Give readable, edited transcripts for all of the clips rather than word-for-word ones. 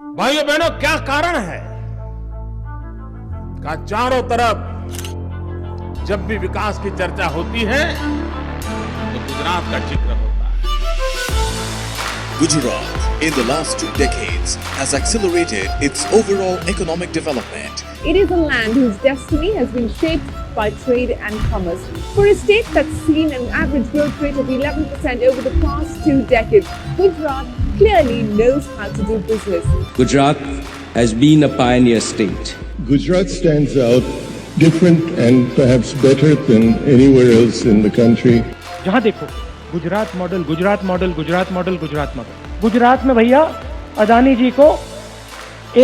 भाइयों बहनों, क्या कारण है का चारों तरफ जब भी विकास की चर्चा होती है तो गुजरात का जिक्र होता है। Gujarat, in the last 2 decades, has accelerated its overall economic development. It is a land whose destiny has been shaped by trade and commerce. For a state that's seen an average growth rate of 11% over the past 2 decades, Gujarat clearly knows how to do business. Gujarat has been a pioneer state. Gujarat stands out different and perhaps better than anywhere else in the country. जहाँ देखो Gujarat model, Gujarat model, Gujarat model, Gujarat model. Gujarat में भैया अदानी जी को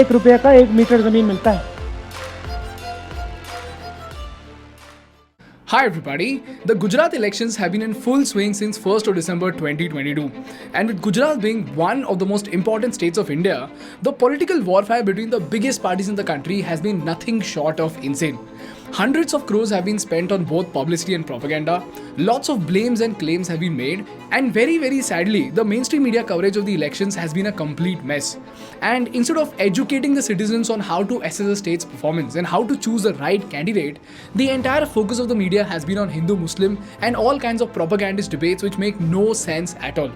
1 रुपये का 1 metre जमीन मिलता है। Hi everybody, the Gujrat elections have been in full swing since 1st of December 2022, and with Gujarat being one of the most important states of India, the political warfare between the biggest parties in the country has been nothing short of insane. Hundreds of crores have been spent on both publicity and propaganda, lots of blames and claims have been made, and very sadly, the mainstream media coverage of the elections has been a complete mess. And instead of educating the citizens on how to assess a state's performance and how to choose the right candidate, the entire focus of the media has been on Hindu-Muslim and all kinds of propagandist debates which make no sense at all.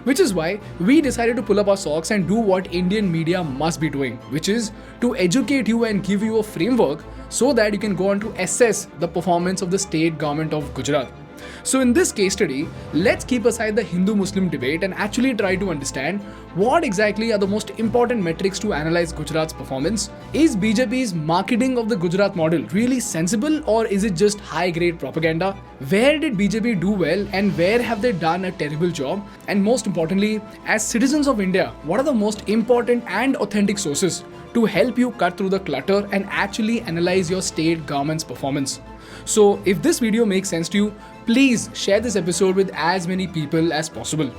Which is why we decided to pull up our socks and do what Indian media must be doing, which is to educate you and give you a framework so that you can go on to assess the performance of the state government of Gujarat. So in this case study, let's keep aside the Hindu-Muslim debate and actually try to understand what exactly are the most important metrics to analyze Gujarat's performance. Is BJP's marketing of the Gujarat model really sensible, or is it just high-grade propaganda? Where did BJP do well and where have they done a terrible job? And most importantly, as citizens of India, what are the most important and authentic sources to help you cut through the clutter and actually analyze your state government's performance? So if this video makes sense to you, please share this episode with as many people as possible.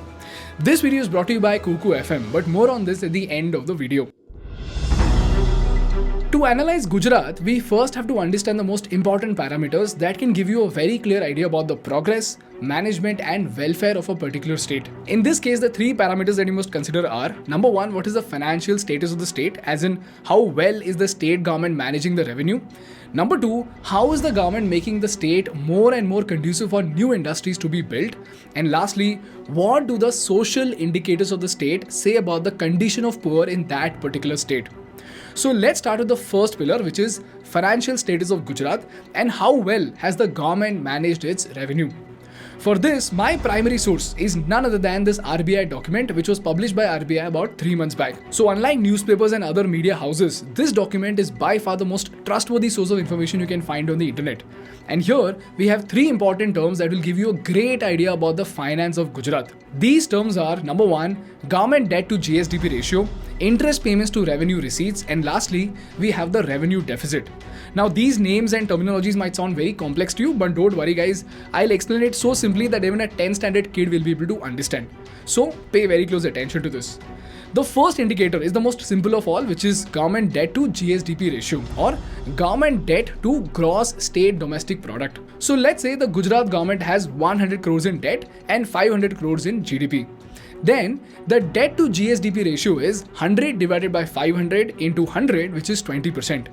This video is brought to you by Kuku FM, but more on this at the end of the video. To analyze Gujarat, we first have to understand the most important parameters that can give you a very clear idea about the progress, management and welfare of a particular state. In this case, the 3 parameters that you must consider are: number 1, what is the financial status of the state, as in how well is the state government managing the revenue. Number 2, how is the government making the state more and more conducive for new industries to be built. And lastly, what do the social indicators of the state say about the condition of poor in that particular state. So let's start with the first pillar, which is financial status of Gujarat and how well has the government managed its revenue. For this, my primary source is none other than this RBI document, which was published by RBI about 3 months back. So unlike newspapers and other media houses, this document is by far the most trustworthy source of information you can find on the internet. And here, we have 3 important terms that will give you a great idea about the finance of Gujarat. These terms are: number 1, government debt to GSDP ratio, interest payments to revenue receipts, and lastly, we have the revenue deficit. Now these names and terminologies might sound very complex to you, but don't worry guys, I'll explain it so simply that even a 10th standard kid will be able to understand. So pay very close attention to this. The first indicator is the most simple of all, which is government debt to GSDP ratio, or government debt to gross state domestic product. So let's say the Gujarat government has 100 crores in debt and 500 crores in GDP. Then the debt to GSDP ratio is 100 divided by 500 into 100, which is 20%.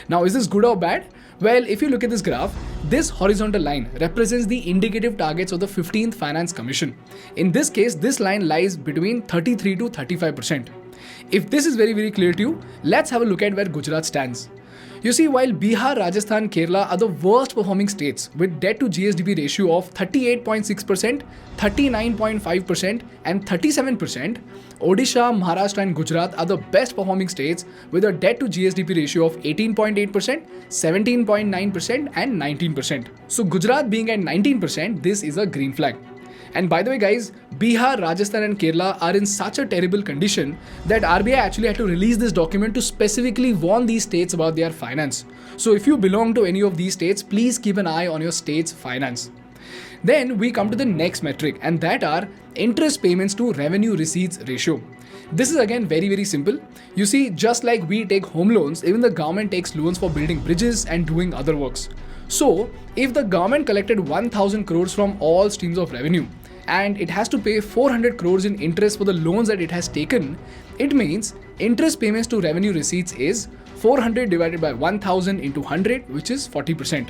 Now is this good or bad? Well, if you look at this graph, this horizontal line represents the indicative targets of the 15th Finance Commission. In this case, this line lies between 33 to 35%. If this is very clear to you, let's have a look at where Gujarat stands. You see, while Bihar, Rajasthan, Kerala are the worst performing states with debt to GSDP ratio of 38.6%, 39.5% and 37%, Odisha, Maharashtra and Gujarat are the best performing states with a debt to GSDP ratio of 18.8%, 17.9% and 19%. So Gujarat being at 19%, this is a green flag. And by the way guys, Bihar, Rajasthan and Kerala are in such a terrible condition that RBI actually had to release this document to specifically warn these states about their finance. So if you belong to any of these states, please keep an eye on your state's finance. Then we come to the next metric, and that are interest payments to revenue receipts ratio. This is again very simple. You see, just like we take home loans, even the government takes loans for building bridges and doing other works. So if the government collected 1000 crores from all streams of revenue and it has to pay 400 crores in interest for the loans that it has taken, it means interest payments to revenue receipts is 400 divided by 1000 into 100, which is 40%.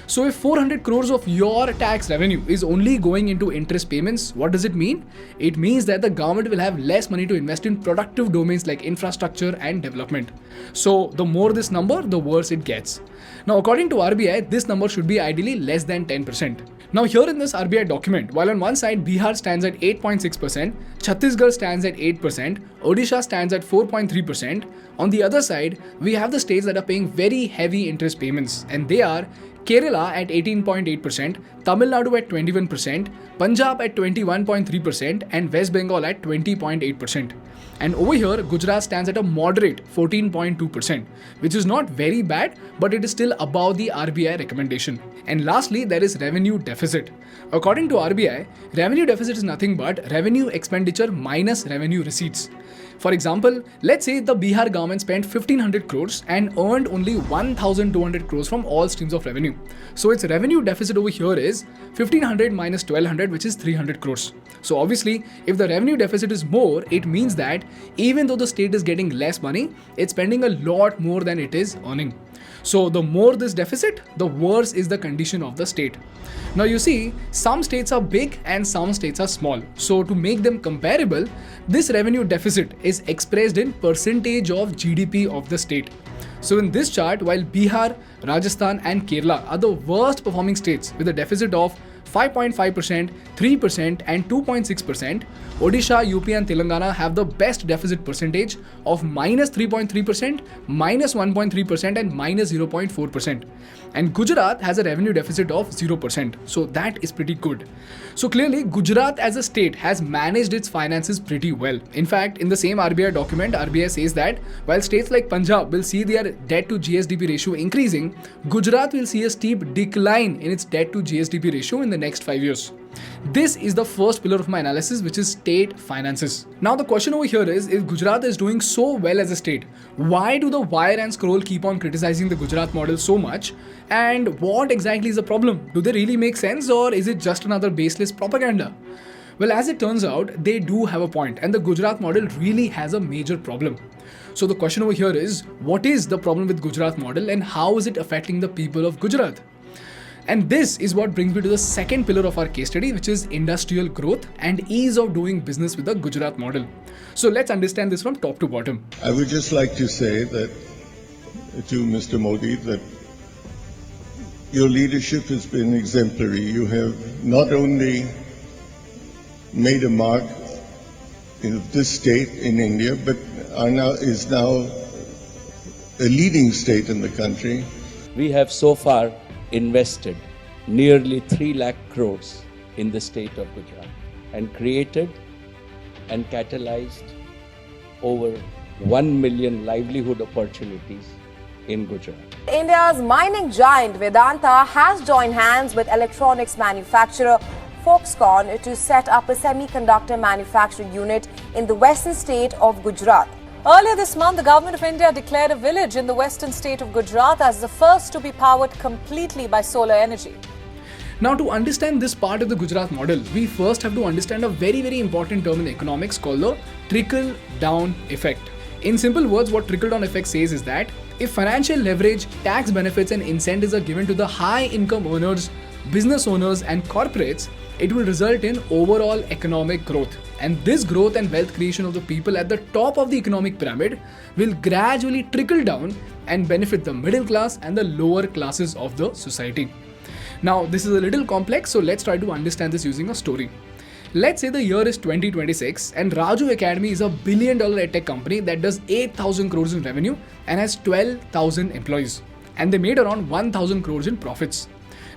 So if 400 crores of your tax revenue is only going into interest payments, what does it mean? It means that the government will have less money to invest in productive domains like infrastructure and development. So the more this number, the worse it gets. Now, according to RBI, this number should be ideally less than 10%. Now, here in this RBI document, while on one side Bihar stands at 8.6%, Chhattisgarh stands at 8%, Odisha stands at 4.3%, on the other side, we have the states that are paying very heavy interest payments, and they are Kerala at 18.8%, Tamil Nadu at 21%, Punjab at 21.3%, and West Bengal at 20.8%. And over here, Gujarat stands at a moderate 14.2%, which is not very bad, but it is still above the RBI recommendation. And lastly, there is revenue deficit. According to RBI, revenue deficit is nothing but revenue expenditure minus revenue receipts. For example, let's say the Bihar government spent 1500 crores and earned only 1200 crores from all streams of revenue. So its revenue deficit over here is 1500 minus 1200, which is 300 crores. So obviously, if the revenue deficit is more, it means that even though the state is getting less money, it's spending a lot more than it is earning. So the more this deficit, the worse is the condition of the state. Now you see, some states are big and some states are small. So to make them comparable, this revenue deficit is expressed in percentage of GDP of the state. So in this chart, while Bihar, Rajasthan and Kerala are the worst performing states with a deficit of 5.5%, 3% and 2.6%, Odisha, UP and Telangana have the best deficit percentage of minus 3.3%, minus 1.3% and minus 0.4%. And Gujarat has a revenue deficit of 0%. So that is pretty good. So clearly, Gujarat as a state has managed its finances pretty well. In fact, in the same RBI document, RBI says that while states like Punjab will see their debt to GSDP ratio increasing, Gujarat will see a steep decline in its debt to GSDP ratio in the next 5 years. This is the first pillar of my analysis, which is state finances. Now the question over here is, if Gujarat is doing so well as a state, why do the wire and scroll keep on criticizing the Gujarat model so much? And what exactly is the problem? Do they really make sense, or is it just another baseless propaganda? Well, as it turns out, they do have a point, and the Gujarat model really has a major problem. So the question over here is, what is the problem with Gujarat model and how is it affecting the people of Gujarat? And this is what brings me to the second pillar of our case study, which is industrial growth and ease of doing business with the Gujarat model. So let's understand this from top to bottom. I would just like to say that to Mr. Modi that your leadership has been exemplary. You have not only made a mark in this state in India, but is now a leading state in the country. We have so far invested nearly 3 lakh crores in the state of Gujarat and created and catalyzed over 1 million livelihood opportunities in Gujarat. India's mining giant Vedanta has joined hands with electronics manufacturer Foxconn to set up a semiconductor manufacturing unit in the western state of Gujarat. Earlier this month, the Government of India declared a village in the western state of Gujarat as the first to be powered completely by solar energy. Now, to understand this part of the Gujarat model, we first have to understand a very, very important term in economics called the trickle-down effect. In simple words, what trickle-down effect says is that if financial leverage, tax benefits and incentives are given to the high-income earners, business owners and corporates, it will result in overall economic growth. And this growth and wealth creation of the people at the top of the economic pyramid will gradually trickle down and benefit the middle class and the lower classes of the society. Now, this is a little complex, so let's try to understand this using a story. Let's say the year is 2026 and Raju Academy is a $1 billion edtech company that does 8,000 crores in revenue and has 12,000 employees. And they made around 1,000 crores in profits.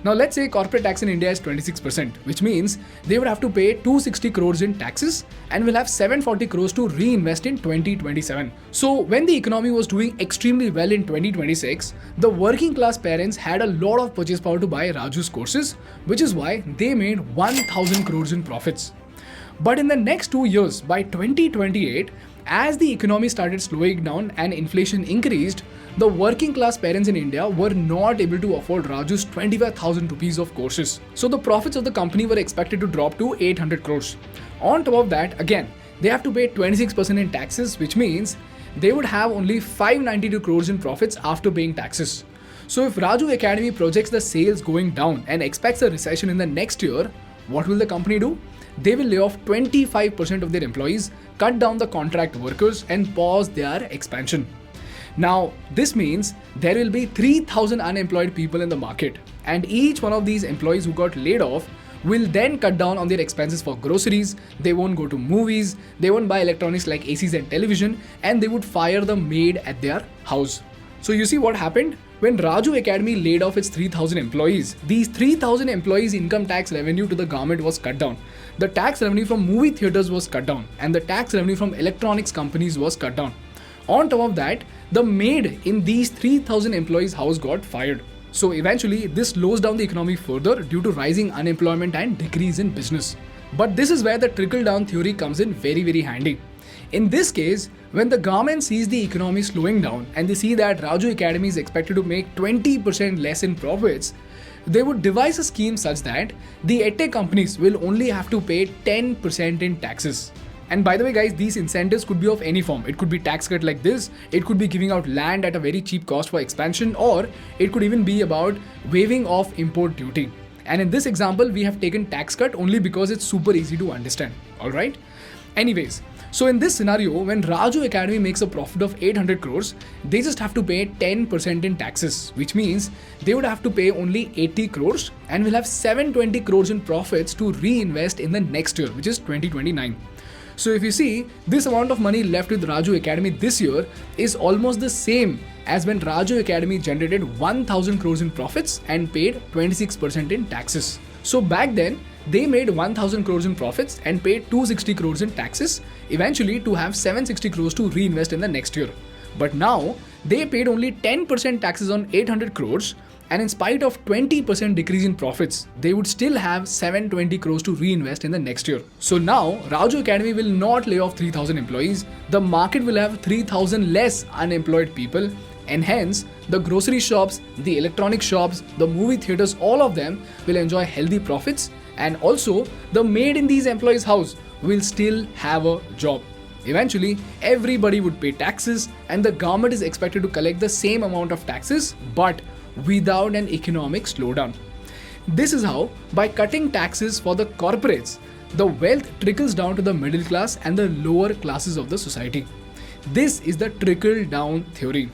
Now let's say corporate tax in India is 26%, which means they would have to pay 260 crores in taxes and will have 740 crores to reinvest in 2027. So when the economy was doing extremely well in 2026, the working class parents had a lot of purchase power to buy Raju's courses, which is why they made 1,000 crores in profits. But in the next 2 years, by 2028, as the economy started slowing down and inflation increased, the working class parents in India were not able to afford Raju's 25,000 rupees of courses. So the profits of the company were expected to drop to 800 crores. On top of that, again, they have to pay 26% in taxes, which means they would have only 592 crores in profits after paying taxes. So if Raju Academy projects the sales going down and expects a recession in the next year, what will the company do? They will lay off 25% of their employees, cut down the contract workers and pause their expansion. Now, this means there will be 3,000 unemployed people in the market, and each one of these employees who got laid off will then cut down on their expenses for groceries, they won't go to movies, they won't buy electronics like ACs and television, and they would fire the maid at their house. So you see what happened? When Raju Academy laid off its 3,000 employees, these 3,000 employees' income tax revenue to the government was cut down. The tax revenue from movie theatres was cut down, and the tax revenue from electronics companies was cut down. On top of that, the maid in these 3,000 employees' house got fired. So eventually, this slows down the economy further due to rising unemployment and decrease in business. But this is where the trickle-down theory comes in very handy. In this case, when the government sees the economy slowing down and they see that Raju Academy is expected to make 20% less in profits, they would devise a scheme such that the edtech companies will only have to pay 10% in taxes. And by the way guys, these incentives could be of any form. It could be tax cut like this, it could be giving out land at a very cheap cost for expansion, or it could even be about waiving off import duty. And in this example, we have taken tax cut only because it's super easy to understand. Alright? Anyways, so in this scenario, when Raju Academy makes a profit of 800 crores, they just have to pay 10% in taxes, which means they would have to pay only 80 crores and will have 720 crores in profits to reinvest in the next year, which is 2029. So if you see, this amount of money left with Raju Academy this year is almost the same as when Raju Academy generated 1000 crores in profits and paid 26% in taxes. So back then, they made 1000 crores in profits and paid 260 crores in taxes, eventually to have 760 crores to reinvest in the next year. But now, they paid only 10% taxes on 800 crores, and in spite of 20% decrease in profits, they would still have 720 crores to reinvest in the next year. So now, Raju Academy will not lay off 3,000 employees, the market will have 3,000 less unemployed people, and hence, the grocery shops, the electronic shops, the movie theatres, all of them will enjoy healthy profits, and also, the maid in these employees' house will still have a job. Eventually, everybody would pay taxes, and the government is expected to collect the same amount of taxes, but without an economic slowdown. This is how, by cutting taxes for the corporates, the wealth trickles down to the middle class and the lower classes of the society. This is the trickle-down theory.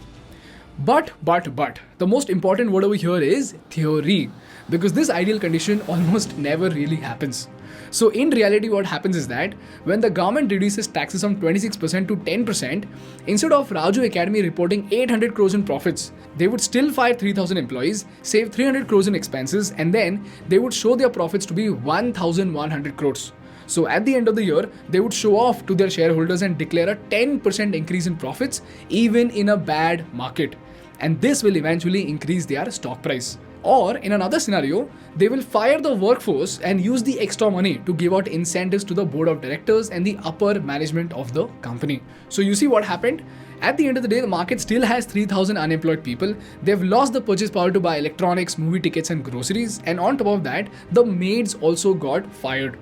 But, the most important word over here is theory, because this ideal condition almost never really happens. So in reality, what happens is that when the government reduces taxes from 26% to 10%, instead of Raju Academy reporting 800 crores in profits, they would still fire 3,000 employees, save 300 crores in expenses, and then they would show their profits to be 1,100 crores. So at the end of the year, they would show off to their shareholders and declare a 10% increase in profits, even in a bad market. And this will eventually increase their stock price. Or in another scenario, they will fire the workforce and use the extra money to give out incentives to the board of directors and the upper management of the company. So you see what happened? At the end of the day, the market still has 3,000 unemployed people. They've lost the purchase power to buy electronics, movie tickets and groceries. And on top of that, the maids also got fired.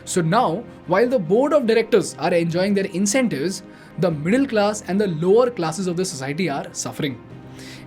So now, while the board of directors are enjoying their incentives, the middle class and the lower classes of the society are suffering.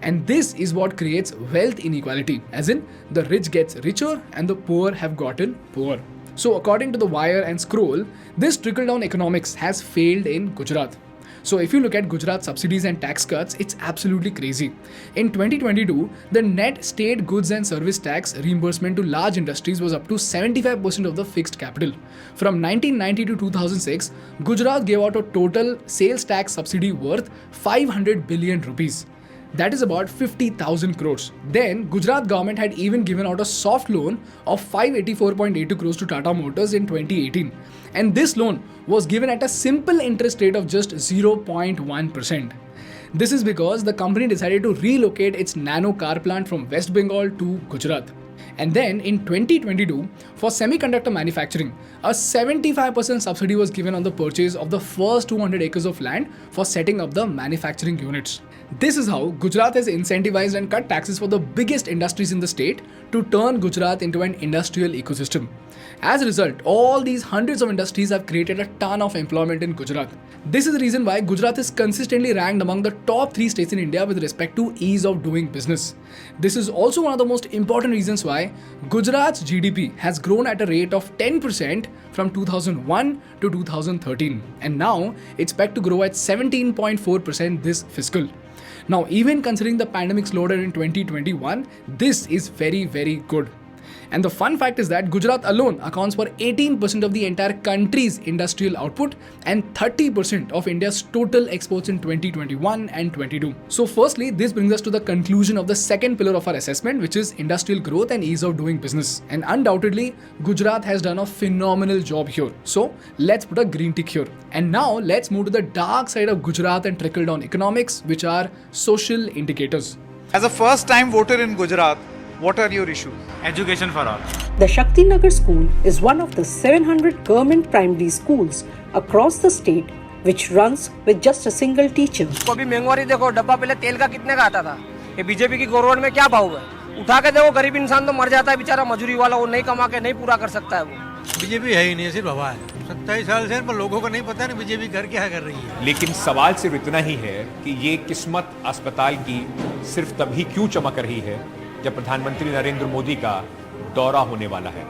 And this is what creates wealth inequality, as in the rich gets richer and the poor have gotten poorer. So according to the Wire and Scroll, this trickle-down economics has failed in Gujarat. So if you look at Gujarat subsidies and tax cuts, it's absolutely crazy. In 2022, the net state goods and service tax reimbursement to large industries was up to 75% of the fixed capital. From 1990 to 2006, Gujarat gave out a total sales tax subsidy worth 500 billion rupees. That is about 50,000 crores. Then, Gujarat government had even given out a soft loan of 584.82 crores to Tata Motors in 2018. And this loan was given at a simple interest rate of just 0.1%. This is because the company decided to relocate its nano car plant from West Bengal to Gujarat. And then in 2022, for semiconductor manufacturing, a 75% subsidy was given on the purchase of the first 200 acres of land for setting up the manufacturing units. This is how Gujarat has incentivized and cut taxes for the biggest industries in the state to turn Gujarat into an industrial ecosystem. As a result, all these hundreds of industries have created a ton of employment in Gujarat. This is the reason why Gujarat is consistently ranked among the top 3 states in India with respect to ease of doing business. This is also one of the most important reasons why Gujarat's GDP has grown at a rate of 10% from 2001 to 2013, and now it's expected to grow at 17.4% this fiscal. Now, even considering the pandemic slowdown in 2021, this is very, very good. And the fun fact is that Gujarat alone accounts for 18% of the entire country's industrial output and 30% of India's total exports in 2021 and 22. So firstly, this brings us to the conclusion of the second pillar of our assessment, which is industrial growth and ease of doing business. And undoubtedly, Gujarat has done a phenomenal job here. So let's put a green tick here. And now let's move to the dark side of Gujarat and trickle down economics, which are social indicators. As a first-time voter in Gujarat, what are your issues? Education for all. The Shakti Nagar school is one of the 700 government primary schools across the state which runs with just a single teacher. अभी महंगाई देखो, डब्बा पहले तेल का कितने का आता था? ये बीजेपी की गवर्नमेंट में क्या भाव है? उठा के देखो, गरीब इंसान तो मर जाता है बेचारा, मजदूरी वाला वो नहीं कमा के नहीं पूरा कर सकता है वो। बीजेपी है ही नहीं, सिर्फ हवा है। 27 साल से पर लोगों को नहीं पता नहीं बीजेपी कर क्या कर रही है। लेकिन सवाल सिर्फ इतना ही है कि ये किस्मत अस्पताल की सिर्फ तभी क्यों चमक रही है जब प्रधानमंत्री नरेंद्र मोदी का दौरा होने वाला है।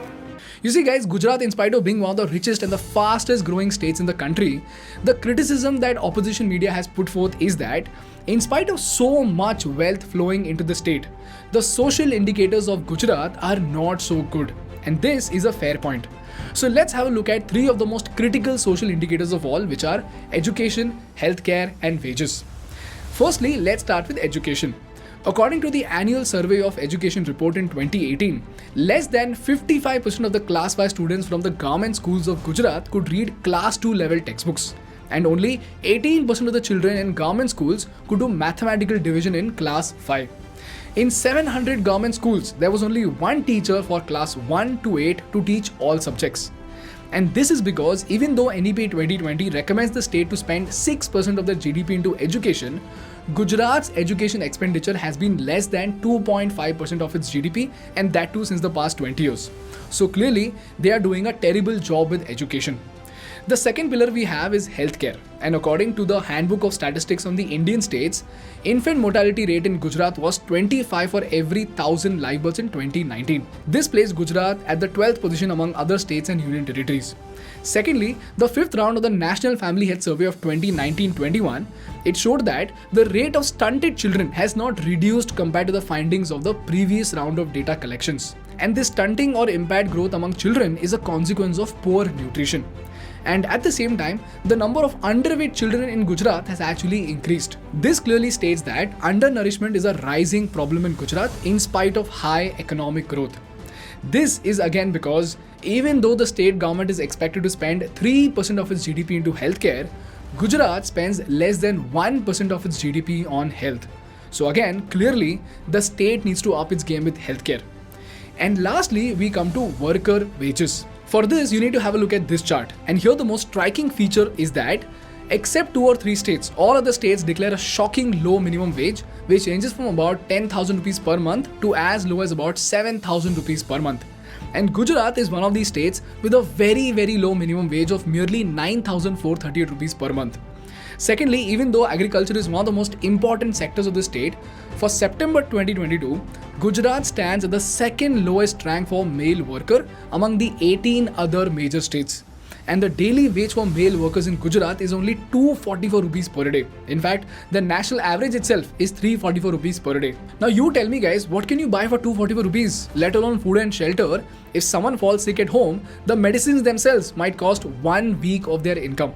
You see guys, Gujarat, in spite of being one of the richest and the fastest growing states in the country, the criticism that opposition media has put forth is that in spite of so much wealth flowing into the state, the social indicators of Gujarat are not so good. And this is a fair point. So let's have a look at 3 of the most critical social indicators of all, which are education, healthcare, and wages. Firstly, let's start with education. According to the annual survey of education report in 2018, less than 55% of the class 5 students from the government schools of Gujarat could read class 2 level textbooks, and only 18% of the children in government schools could do mathematical division in class 5. In 700 government schools, there was only one teacher for class 1 to 8 to teach all subjects. And this is because even though NEP 2020 recommends the state to spend 6% of the GDP into education, Gujarat's education expenditure has been less than 2.5% of its GDP, and that too since the past 20 years. So clearly, they are doing a terrible job with education. The second pillar we have is healthcare, and according to the Handbook of Statistics on the Indian states, infant mortality rate in Gujarat was 25 for every 1,000 live births in 2019. This placed Gujarat at the 12th position among other states and union territories. Secondly, the 5th round of the National Family Health Survey of 2019-21, it showed that the rate of stunted children has not reduced compared to the findings of the previous round of data collections. And this stunting or impaired growth among children is a consequence of poor nutrition. And at the same time, the number of underweight children in Gujarat has actually increased. This clearly states that undernourishment is a rising problem in Gujarat in spite of high economic growth. This is again because even though the state government is expected to spend 3% of its GDP into healthcare, Gujarat spends less than 1% of its GDP on health. So again, clearly, the state needs to up its game with healthcare. And lastly, we come to worker wages. For this, you need to have a look at this chart. And here the most striking feature is that except 2 or 3 states, all other states declare a shocking low minimum wage, which ranges from about 10,000 rupees per month to as low as about 7,000 rupees per month. And Gujarat is one of these states with a very, very low minimum wage of merely 9,438 rupees per month. Secondly, even though agriculture is one of the most important sectors of the state, for September 2022, Gujarat stands at the 2nd lowest rank for male worker among the 18 other major states. And the daily wage for male workers in Gujarat is only 244 rupees per day. In fact, the national average itself is 344 rupees per day. Now you tell me guys, what can you buy for 244 rupees? Let alone food and shelter. If someone falls sick at home, the medicines themselves might cost 1 week of their income.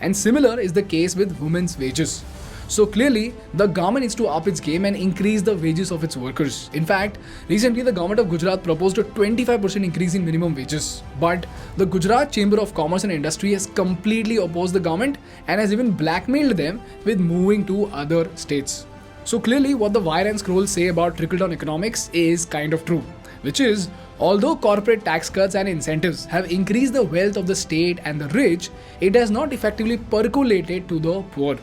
And similar is the case with women's wages. So clearly, the government needs to up its game and increase the wages of its workers. In fact, recently the government of Gujarat proposed a 25% increase in minimum wages. But the Gujarat Chamber of Commerce and Industry has completely opposed the government and has even blackmailed them with moving to other states. So clearly, what the wire and scroll say about trickle-down economics is kind of true. which is, although corporate tax cuts and incentives have increased the wealth of the state and the rich, it has not effectively percolated to the poor,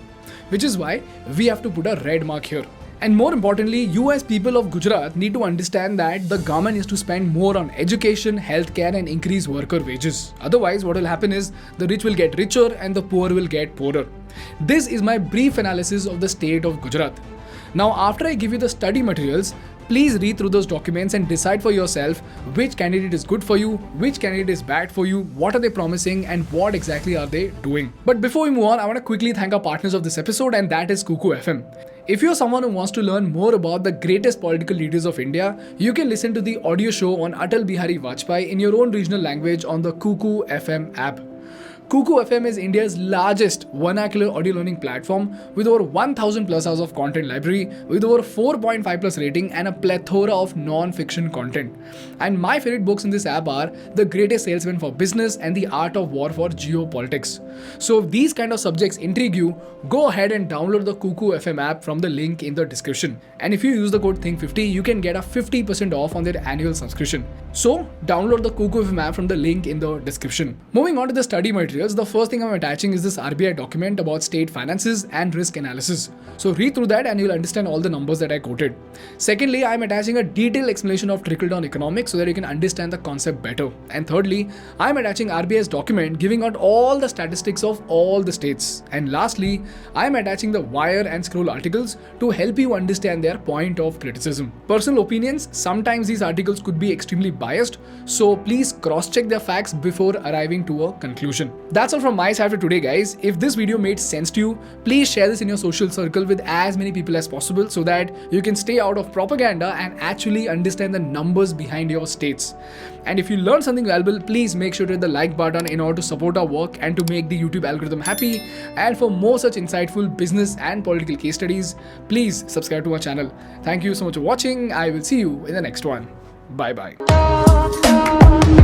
which is why we have to put a red mark here. And more importantly, you as people of Gujarat need to understand that the government is to spend more on education, healthcare and increase worker wages. Otherwise, what will happen is the rich will get richer and the poor will get poorer. This is my brief analysis of the state of Gujarat. Now, after I give you the study materials, please read through those documents and decide for yourself which candidate is good for you, which candidate is bad for you, what are they promising and what exactly are they doing. But before we move on, I want to quickly thank our partners of this episode, and that is Kuku FM. If you're someone who wants to learn more about the greatest political leaders of India, you can listen to the audio show on Atal Bihari Vajpayee in your own regional language on the Kuku FM app. Kuku FM is India's largest vernacular audio learning platform with over 1000 plus hours of content library, with over 4.5 plus rating and a plethora of non-fiction content. And my favorite books in this app are The Greatest Salesman for Business and The Art of War for Geopolitics. So if these kind of subjects intrigue you, go ahead and download the Kuku FM app from the link in the description. And if you use the code THINK50, you can get a 50% off on their annual subscription. So download the Kuku FM app from the link in the description. Moving on to the study material, the first thing I'm attaching is this RBI document about state finances and risk analysis. So read through that and you'll understand all the numbers that I quoted. Secondly, I'm attaching a detailed explanation of trickle-down economics so that you can understand the concept better. And thirdly, I'm attaching RBI's document giving out all the statistics of all the states. And lastly, I'm attaching the wire and scroll articles to help you understand their point of criticism. Personal opinions, sometimes these articles could be extremely biased, so please cross-check their facts before arriving to a conclusion. That's all from my side for today, guys. If this video made sense to you, please share this in your social circle with as many people as possible so that you can stay out of propaganda and actually understand the numbers behind your states. And if you learned something valuable, please make sure to hit the like button in order to support our work and to make the YouTube algorithm happy. And for more such insightful business and political case studies, please subscribe to our channel. Thank you so much for watching. I will see you in the next one. Bye bye.